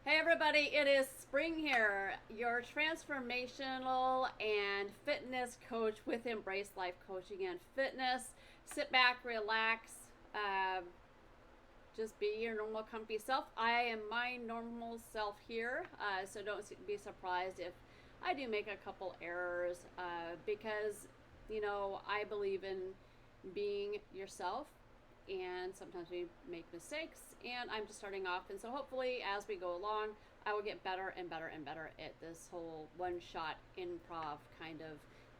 Hey everybody, it is Spring here, your transformational and fitness coach with Embrace Life Coaching and Fitness. Sit back, relax, just be your normal, comfy self. I am my normal self here, so don't be surprised if I do make a couple errors because, I believe in being yourself, and sometimes we make mistakes, and I'm just starting off, and so hopefully as we go along I will get better and better and better at this whole one shot improv kind of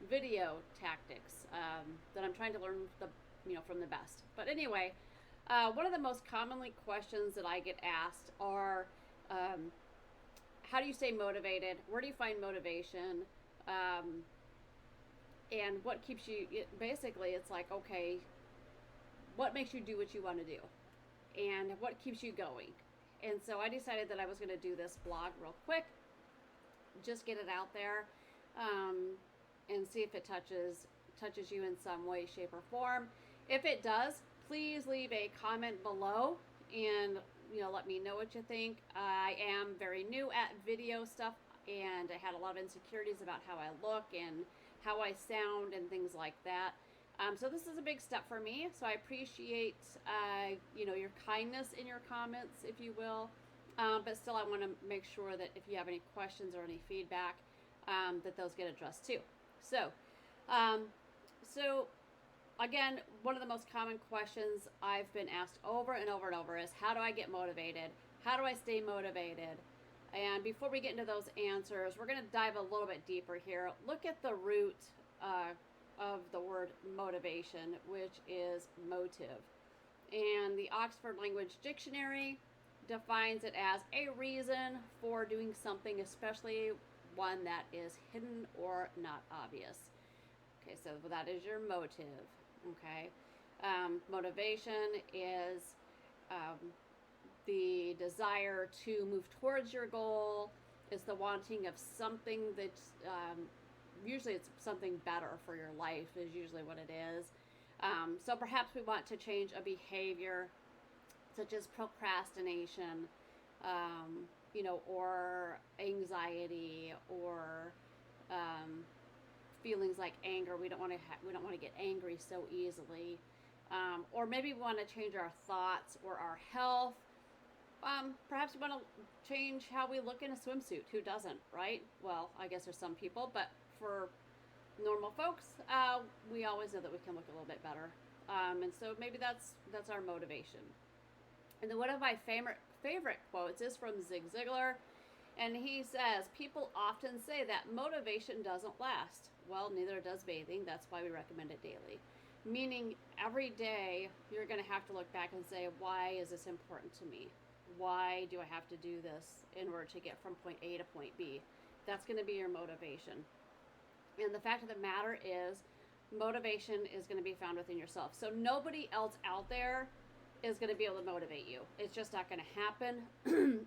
video tactics that I'm trying to learn from the best. But anyway, one of the most commonly questions that I get asked are, um, how do you stay motivated, where do you find motivation, um, and what keeps you, basically it's like, okay, what makes you do what you want to do and what keeps you going. And so I decided that I was going to do this blog real quick, just get it out there, um, and see if it touches you in some way, shape, or form. If it does, please leave a comment below and let me know what you think. I am very new at video stuff, and I had a lot of insecurities about how I look and how I sound and things like that. So this is a big step for me. So I appreciate, your kindness in your comments, if you will. But still, I want to make sure that if you have any questions or any feedback, that those get addressed too. So, um, so again, one of the most common questions I've been asked over and over and over is, how do I get motivated? How do I stay motivated? And before we get into those answers, we're going to dive a little bit deeper here. Look at the root of the word motivation, which is motive. And the Oxford Language Dictionary defines it as a reason for doing something, especially one that is hidden or not obvious. Okay, so that is your motive. Okay, motivation is um, the desire to move towards your goal. It's the wanting of something that's usually it's something better for your life is usually what it is. So perhaps we want to change a behavior such as procrastination, or anxiety, or feelings like anger. We don't want to get angry so easily, or maybe we want to change our thoughts or our health. Perhaps we want to change how we look in a swimsuit. Who doesn't, right? Well, I guess there's some people, but for normal folks, we always know that we can look a little bit better. And so maybe that's our motivation. And then one of my favorite quotes is from Zig Ziglar, and he says, "People often say that motivation doesn't last. Well, neither does bathing. That's why we recommend it daily." Meaning, every day you're going to have to look back and say, "Why is this important to me? Why do I have to do this in order to get from point A to point B?" That's going to be your motivation. And the fact of the matter is, motivation is going to be found within yourself. So nobody else out there is going to be able to motivate you. It's just not going to happen.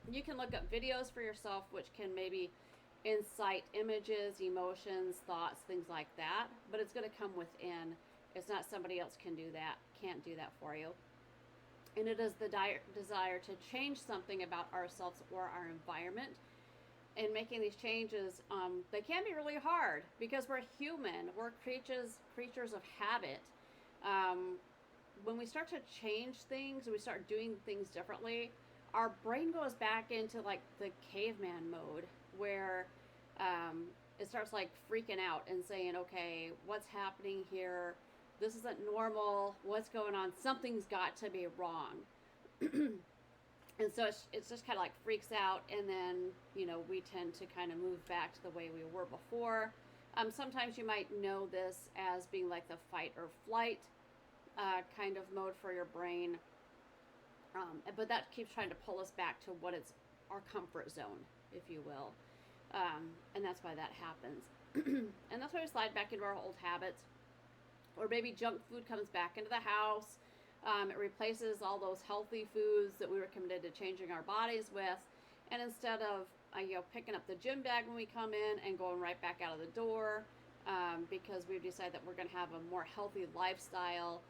You can look up videos for yourself, which can maybe incite images, emotions, thoughts, things like that. But it's going to come within. It's not somebody else can't do that for you. And it is the desire to change something about ourselves or our environment. And making these changes, they can be really hard because we're human. We're creatures of habit. When we start to change things, we start doing things differently, our brain goes back into like the caveman mode where it starts like freaking out and saying, okay, what's happening here? This isn't normal. What's going on? Something's got to be wrong. And so it's just kind of like freaks out, and then we tend to kind of move back to the way we were before. Sometimes you might know this as being like the fight or flight kind of mode for your brain, but that keeps trying to pull us back to what is our comfort zone, if you will, and that's why that happens. And that's why we slide back into our old habits, or maybe junk food comes back into the house. It replaces all those healthy foods that we were committed to changing our bodies with. And instead of picking up the gym bag when we come in and going right back out of the door, because we've decided that we're going to have a more healthy lifestyle,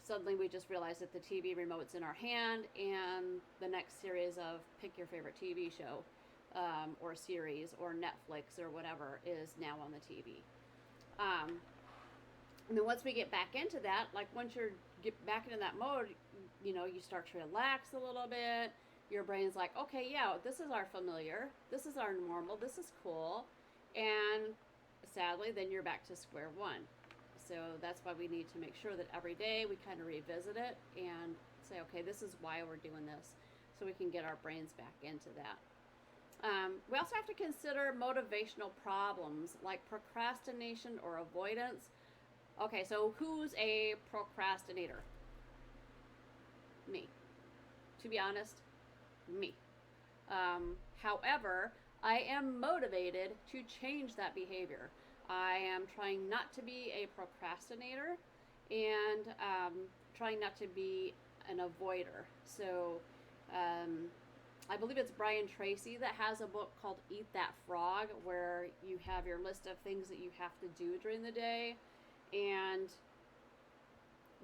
suddenly we just realize that the TV remote's in our hand, and the next series of pick your favorite TV show or series or Netflix or whatever is now on the TV. And then once we get back into that, like once you get back into that mode, you know, you start to relax a little bit. Your brain's like, okay, yeah, this is our familiar, this is our normal, this is cool. And sadly, then you're back to square one. So that's why we need to make sure that every day we kind of revisit it and say, okay, this is why we're doing this, so we can get our brains back into that. We also have to consider motivational problems like procrastination or avoidance. Okay, so who's a procrastinator? Me. To be honest, me. However, I am motivated to change that behavior. I am trying not to be a procrastinator and trying not to be an avoider. So I believe it's Brian Tracy that has a book called Eat That Frog, where you have your list of things that you have to do during the day, and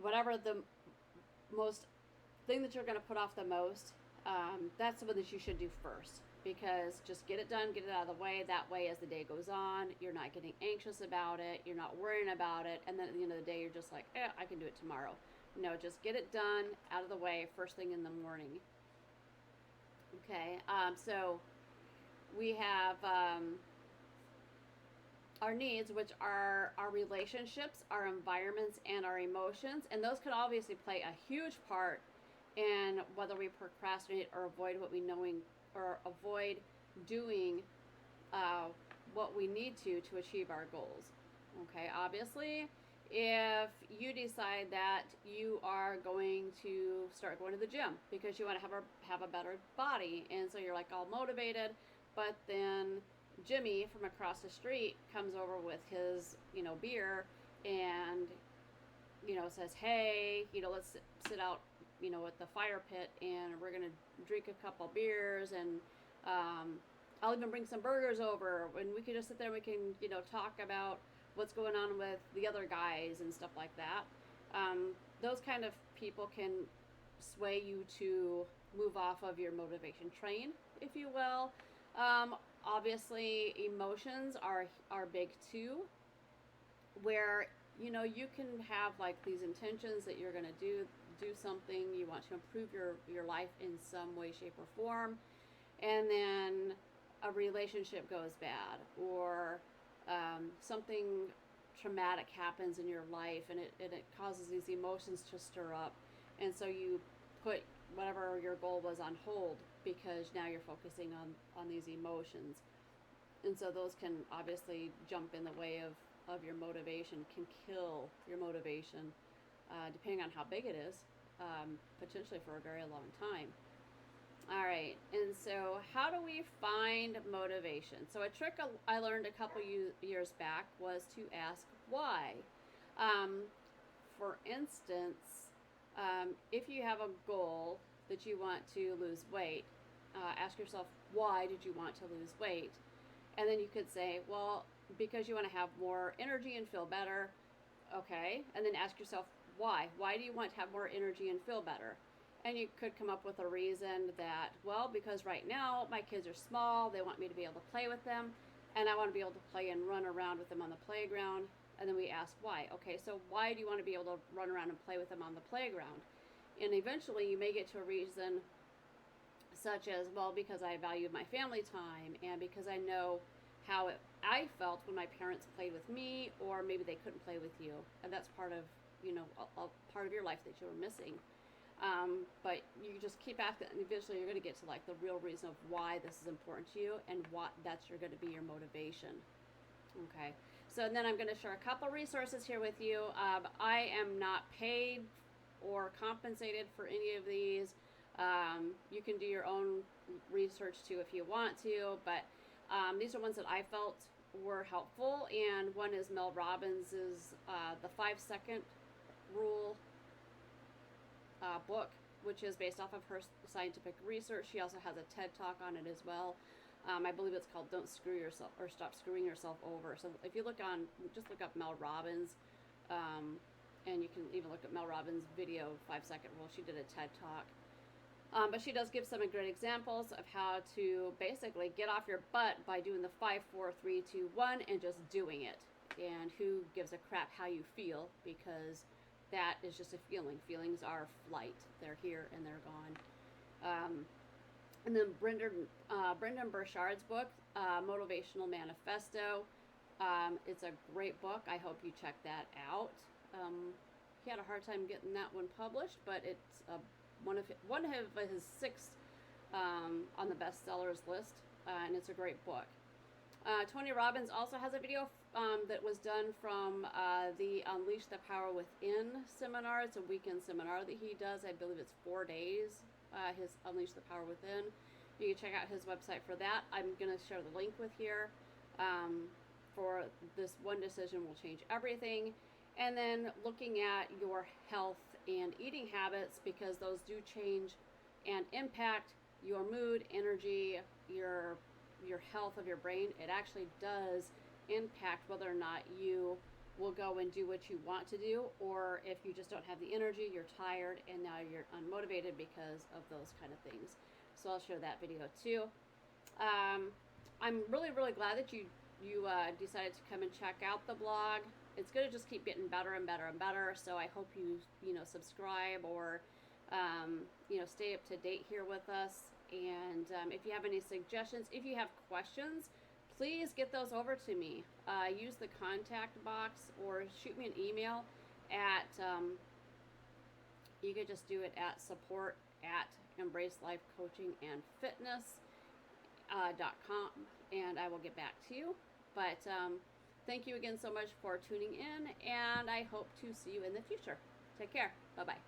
whatever the most thing that you're going to put off the most, that's the one that you should do first, because just get it done, get it out of the way. That way, as the day goes on, you're not getting anxious about it, you're not worrying about it, and then at the end of the day, you're just like, I can do it tomorrow. No, just get it done, out of the way, first thing in the morning. Okay, so we have our needs, which are our relationships, our environments, and our emotions, and those could obviously play a huge part in whether we procrastinate or avoid what we knowing or avoid doing what we need to achieve our goals. Okay, obviously, if you decide that you are going to start going to the gym because you want to have a better body, and so you're like all motivated, but then Jimmy from across the street comes over with his, beer and, says, hey, let's sit out, at the fire pit, and we're going to drink a couple beers, and I'll even bring some burgers over, and we can just sit there and we can, talk about what's going on with the other guys and stuff like that. Those kind of people can sway you to move off of your motivation train, if you will. Obviously, emotions are big too, where you can have like these intentions that you're going to do something, you want to improve your life in some way, shape, or form, and then a relationship goes bad, or something traumatic happens in your life, and it causes these emotions to stir up, and so you put whatever your goal was on hold because now you're focusing on these emotions. And so those can obviously jump in the way of your motivation, can kill your motivation, depending on how big it is, potentially for a very long time. All right, and so how do we find motivation? So a trick I learned a couple years back was to ask why. For instance, if you have a goal that you want to lose weight, ask yourself, why did you want to lose weight? And then you could say, well, because you want to have more energy and feel better. Okay, and then ask yourself, why? Why do you want to have more energy and feel better? And you could come up with a reason that, well, because right now my kids are small, they want me to be able to play with them, and I want to be able to play and run around with them on the playground. And then we ask why. Okay, so why do you want to be able to run around and play with them on the playground? And eventually you may get to a reason such as, well, because I value my family time, and because I know how I felt when my parents played with me, or maybe they couldn't play with you, and that's part of, a part of your life that you were missing. But you just keep asking, and eventually you're going to get to like the real reason of why this is important to you, and what that's going to be your motivation. Okay, so then I'm going to share a couple resources here with you. I am not paid or compensated for any of these. You can do your own research too if you want to, but these are ones that I felt were helpful, and one is Mel Robbins's The 5-Second Rule book, which is based off of her scientific research. She also has a TED Talk on it as well. I believe it's called Don't Screw Yourself, or Stop Screwing Yourself Over. So if you just look up Mel Robbins, and you can even look at Mel Robbins' video, 5-second rule. She did a TED talk. But she does give some great examples of how to basically get off your butt by doing the 5, 4, 3, 2, 1 and just doing it. And who gives a crap how you feel, because that is just a feeling. Feelings are flight. They're here and they're gone. And then Brendan Burchard's book, Motivational Manifesto. It's a great book. I hope you check that out. He had a hard time getting that one published, but it's one of his 6 on the bestsellers list, and it's a great book. Tony Robbins also has a video that was done from the Unleash the Power Within seminar. It's a weekend seminar that he does. I believe it's 4 days, his Unleash the Power Within. You can check out his website for that. I'm going to share the link with here for this one decision will change everything. And then looking at your health and eating habits, because those do change and impact your mood, energy, your health of your brain. It actually does impact whether or not you will go and do what you want to do, or if you just don't have the energy, you're tired, and now you're unmotivated because of those kind of things. So I'll share that video too. I'm really, really glad that you decided to come and check out the blog. It's going to just keep getting better and better and better. So I hope you subscribe or stay up to date here with us. And if you have any suggestions, if you have questions, please get those over to me. Use the contact box or shoot me an email at, you could just do it at support@embracelifecoachingandfitness.com, and I will get back to you. But thank you again so much for tuning in, and I hope to see you in the future. Take care. Bye-bye.